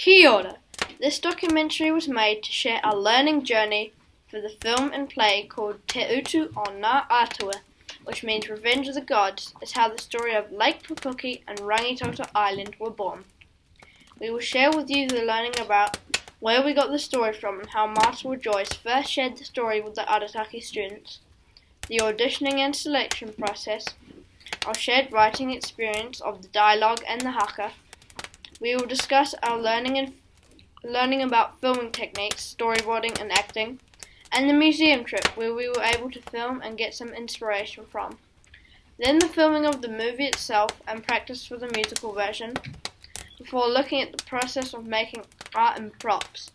Kia ora. This documentary was made to share our learning journey for the film and play called Te Utu or Nga Atua, which means Revenge of the Gods, is how the story of Lake Pupuki and Rangitoto Island were born. We will share with you the learning about where we got the story from and how Master Joyce first shared the story with the Arataki students, the auditioning and selection process, our shared writing experience of the dialogue and the haka. We will discuss our learning about filming techniques, storyboarding and acting, and the museum trip where we were able to film and get some inspiration from. Then the filming of the movie itself and practice for the musical version, before looking at the process of making art and props.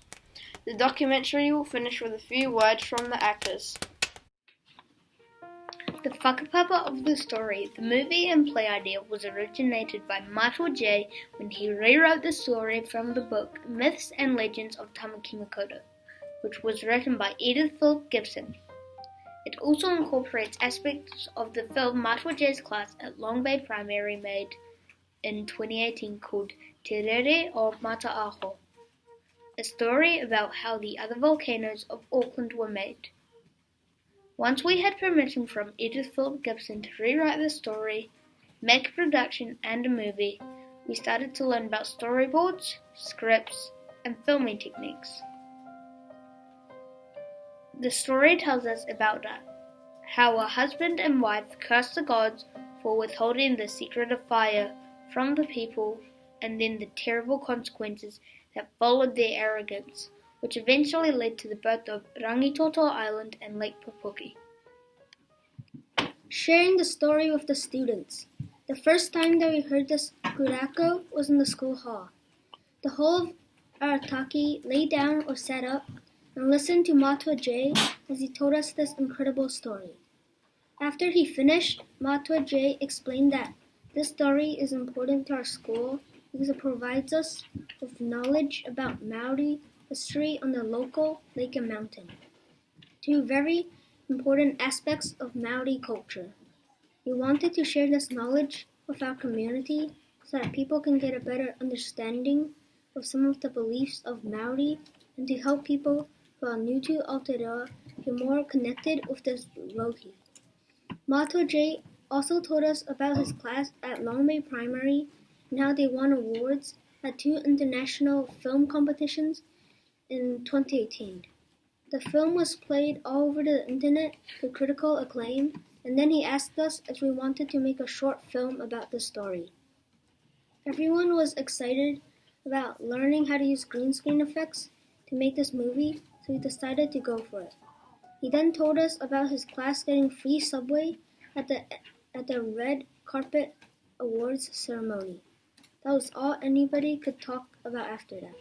The documentary will finish with a few words from the actors. The whakapapa of the story, the movie and play idea, was originated by Matua J when he rewrote the story from the book Myths and Legends of Tamaki Makaurau, which was written by Edith Philip Gibson. It also incorporates aspects of the film Matua J's class at Long Bay Primary made in 2018 called Te Rere o Mataaho, a story about how the other volcanoes of Auckland were made. Once we had permission from Edith Philip Gibson to rewrite the story, make a production and a movie, we started to learn about storyboards, scripts, and filming techniques. The story tells us about how a husband and wife cursed the gods for withholding the secret of fire from the people, and then the terrible consequences that followed their arrogance, which eventually led to the birth of Rangitoto Island and Lake Pupuki. Sharing the story with the students. The first time that we heard this gurako was in the school hall. The whole of Arataki lay down or sat up and listened to Matua J as he told us this incredible story. After he finished, Matua J explained that this story is important to our school because it provides us with knowledge about Maori history on the local lake and mountain, two very important aspects of Maori culture. We wanted to share this knowledge with our community so that people can get a better understanding of some of the beliefs of Maori and to help people who are new to Aotearoa feel more connected with this lohi. Matua J also told us about his class at Long Bay Primary and how they won awards at 2 international film competitions in 2018. The film was played all over the internet to critical acclaim, and then he asked us if we wanted to make a short film about the story. Everyone was excited about learning how to use green screen effects to make this movie, so we decided to go for it. He then told us about his class getting free subway at the Red Carpet Awards ceremony. That was all anybody could talk about after that.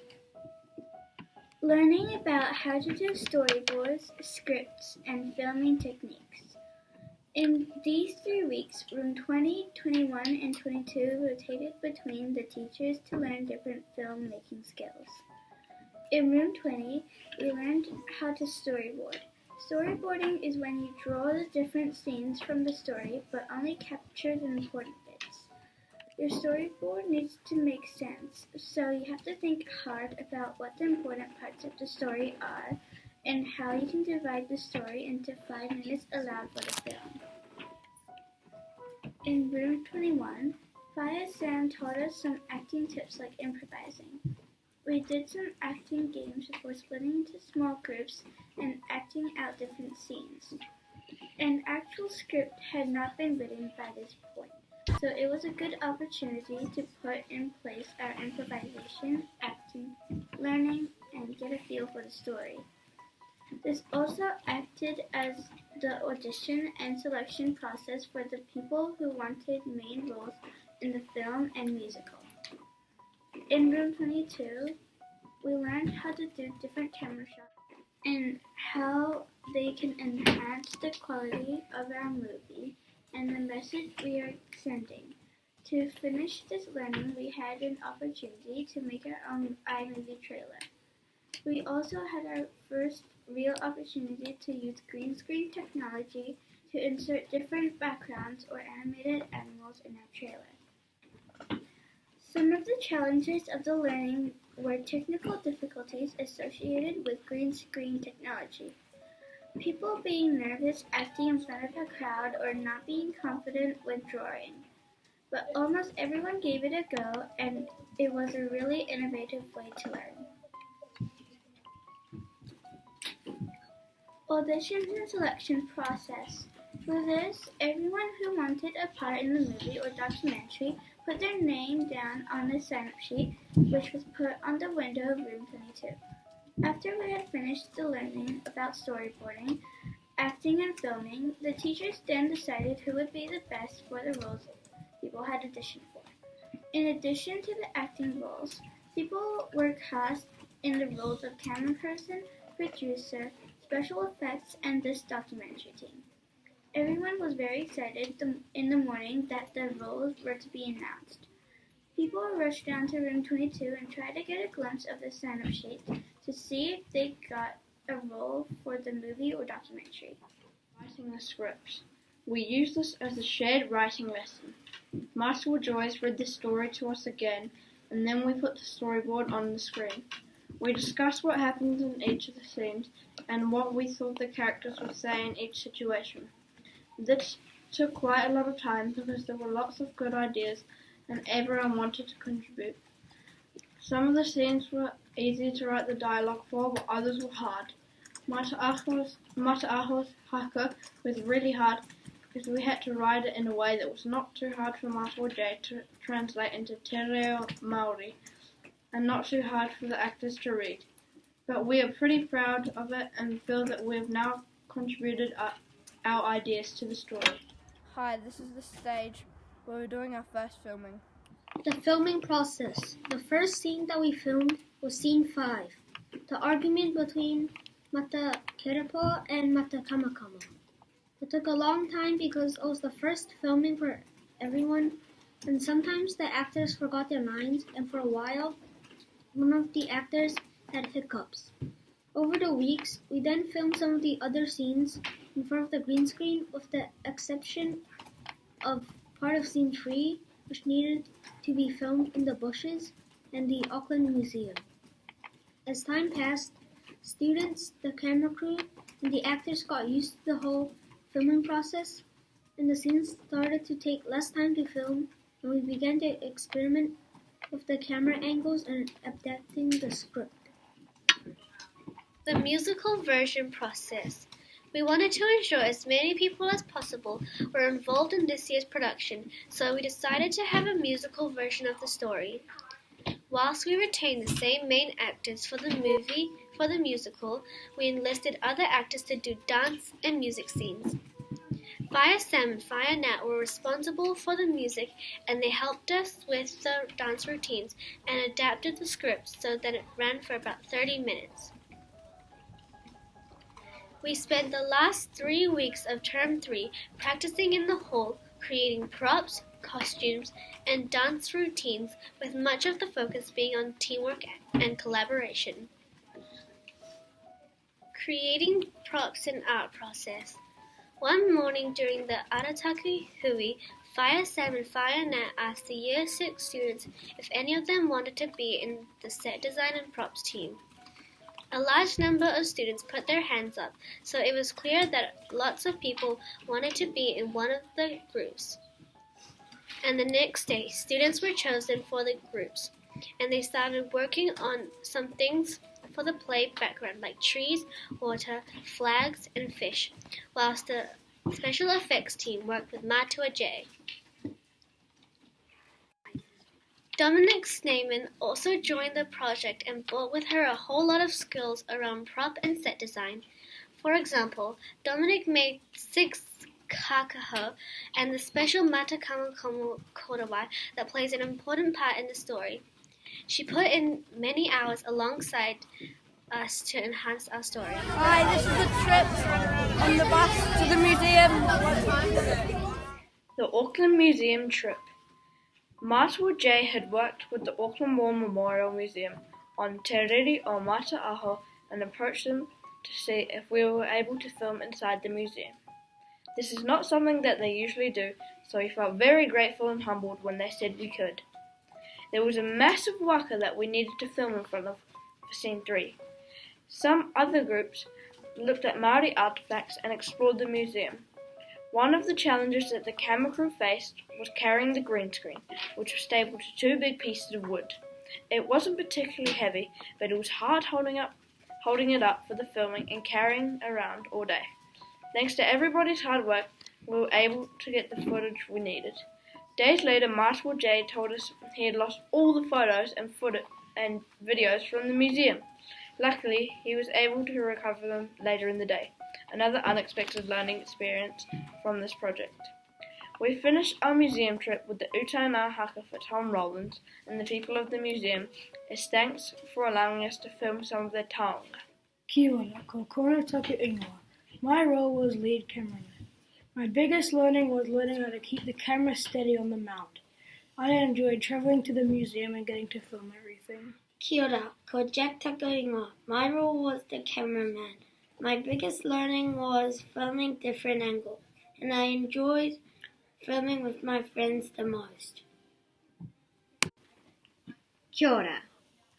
Learning about how to do storyboards, scripts, and filming techniques. In these 3 weeks, Room 20, 21, and 22 rotated between the teachers to learn different filmmaking skills. In Room 20, we learned how to storyboard. Storyboarding is when you draw the different scenes from the story, but only capture the important bits. Your storyboard needs to make sense, so you have to think hard about what the important parts of the story are and how you can divide the story into 5 minutes allowed for the film. In Room 21, Faya Sam taught us some acting tips like improvising. We did some acting games before splitting into small groups and acting out different scenes. An actual script had not been written by this point, so it was a good opportunity to put in place our improvisation, acting, learning, and get a feel for the story. This also acted as the audition and selection process for the people who wanted main roles in the film and musical. In Room 22, we learned how to do different camera shots and how they can enhance the quality of our movie and the message we are sending. To finish this learning, we had an opportunity to make our own iMovie trailer. We also had our first real opportunity to use green screen technology to insert different backgrounds or animated animals in our trailer. Some of the challenges of the learning were technical difficulties associated with green screen technology. People being nervous acting in front of a crowd or not being confident with drawing. But almost everyone gave it a go, and it was a really innovative way to learn. Auditions and selection process. For this, everyone who wanted a part in the movie or documentary put their name down on the sign-up sheet, which was put on the window of room 22. After we had finished the learning about storyboarding, acting, and filming, the teachers then decided who would be the best for the roles people had auditioned for. In addition to the acting roles, people were cast in the roles of camera person, producer, special effects, and this documentary team. Everyone was very excited in the morning that the roles were to be announced. People rushed down to room 22 and tried to get a glimpse of the sign-up sheet to see if they got a role for the movie or documentary. Writing the scripts. We used this as a shared writing lesson. Master would always read the story to us again, and then we put the storyboard on the screen. We discussed what happened in each of the scenes and what we thought the characters would say in each situation. This took quite a lot of time because there were lots of good ideas and everyone wanted to contribute. Some of the scenes were easy to write the dialogue for, but others were hard. Mataaho's haka was really hard because we had to write it in a way that was not too hard for Matua J to translate into Te Reo Māori and not too hard for the actors to read. But we are pretty proud of it and feel that we have now contributed our ideas to the story. Hi, this is the stage where we're doing our first filming. The filming process. The first scene that we filmed was scene 5, the argument between Mata Kerepo and Mata Kamakama. It took a long time because it was the first filming for everyone, and sometimes the actors forgot their lines, and for a while, one of the actors had hiccups. Over the weeks, we then filmed some of the other scenes in front of the green screen with the exception of part of scene 3, which needed to be filmed in the bushes and the Auckland Museum. As time passed, students, the camera crew, and the actors got used to the whole filming process, and the scenes started to take less time to film, and we began to experiment with the camera angles and adapting the script. The musical version process. We wanted to ensure as many people as possible were involved in this year's production, so we decided to have a musical version of the story. Whilst we retained the same main actors for the musical, we enlisted other actors to do dance and music scenes. Fire Sam and Fire Nat were responsible for the music, and they helped us with the dance routines and adapted the script so that it ran for about 30 minutes. We spent the last 3 weeks of Term 3 practicing in the hall, creating props, costumes, and dance routines, with much of the focus being on teamwork and collaboration. Creating props and art process. One morning during the Arataki Hui, Fire Sam and Fire Nat asked the Year 6 students if any of them wanted to be in the set design and props team. A large number of students put their hands up, so it was clear that lots of people wanted to be in one of the groups. And the next day, students were chosen for the groups, and they started working on some things for the play background, like trees, water, flags, and fish, whilst the special effects team worked with Matua J. Dominic Sneyman also joined the project and brought with her a whole lot of skills around prop and set design. For example, Dominic made 6 kakaho and the special Mata Kamakama kodawai that plays an important part in the story. She put in many hours alongside us to enhance our story. Hi, this is the trip on the bus to the museum. The Auckland Museum trip. Matua J had worked with the Auckland War Memorial Museum on Te Riri o Mataaho and approached them to see if we were able to film inside the museum. This is not something that they usually do, so we felt very grateful and humbled when they said we could. There was a massive waka that we needed to film in front of for scene 3. Some other groups looked at Māori artifacts and explored the museum. One of the challenges that the camera crew faced was carrying the green screen, which was stapled to 2 big pieces of wood. It wasn't particularly heavy, but it was hard holding it up for the filming and carrying around all day. Thanks to everybody's hard work, we were able to get the footage we needed. Days later, Matua J told us he had lost all the photos and videos from the museum. Luckily, he was able to recover them later in the day. Another unexpected learning experience from this project. We finished our museum trip with the Utana haka for Tom Rollins and the people of the museum as thanks for allowing us to film some of their taonga. Kia ora, ko kona taku ingoa. My role was lead cameraman. My biggest learning was learning how to keep the camera steady on the mount. I enjoyed traveling to the museum and getting to film everything. Kia ora, ko Jack taku ingoa. My role was the cameraman. My biggest learning was filming different angles, and I enjoyed filming with my friends the most. Kia ora,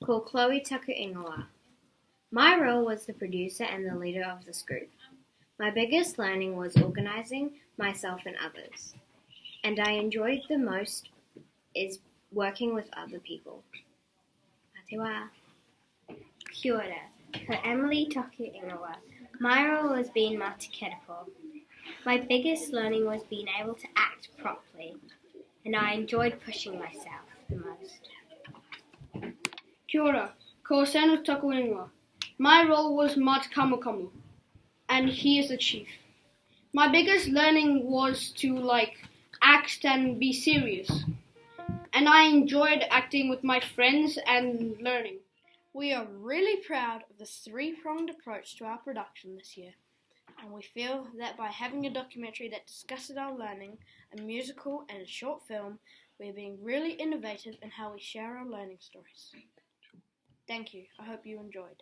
ko Chloe taku ingoa. My role was the producer and the leader of this group. My biggest learning was organizing myself and others, and I enjoyed the most is working with other people. Atewa. Kia ora, ko Emily taku ingoa. My role was being Mata Kerapo. My biggest learning was being able to act properly, and I enjoyed pushing myself the most. Kia ora, ko Sano taku ingoa. My role was Mata Kamukamu, and he is the chief. My biggest learning was to act and be serious, and I enjoyed acting with my friends and learning. We are really proud of this 3-pronged approach to our production this year, and we feel that by having a documentary that discusses our learning, a musical and a short film, we are being really innovative in how we share our learning stories. Thank you. I hope you enjoyed.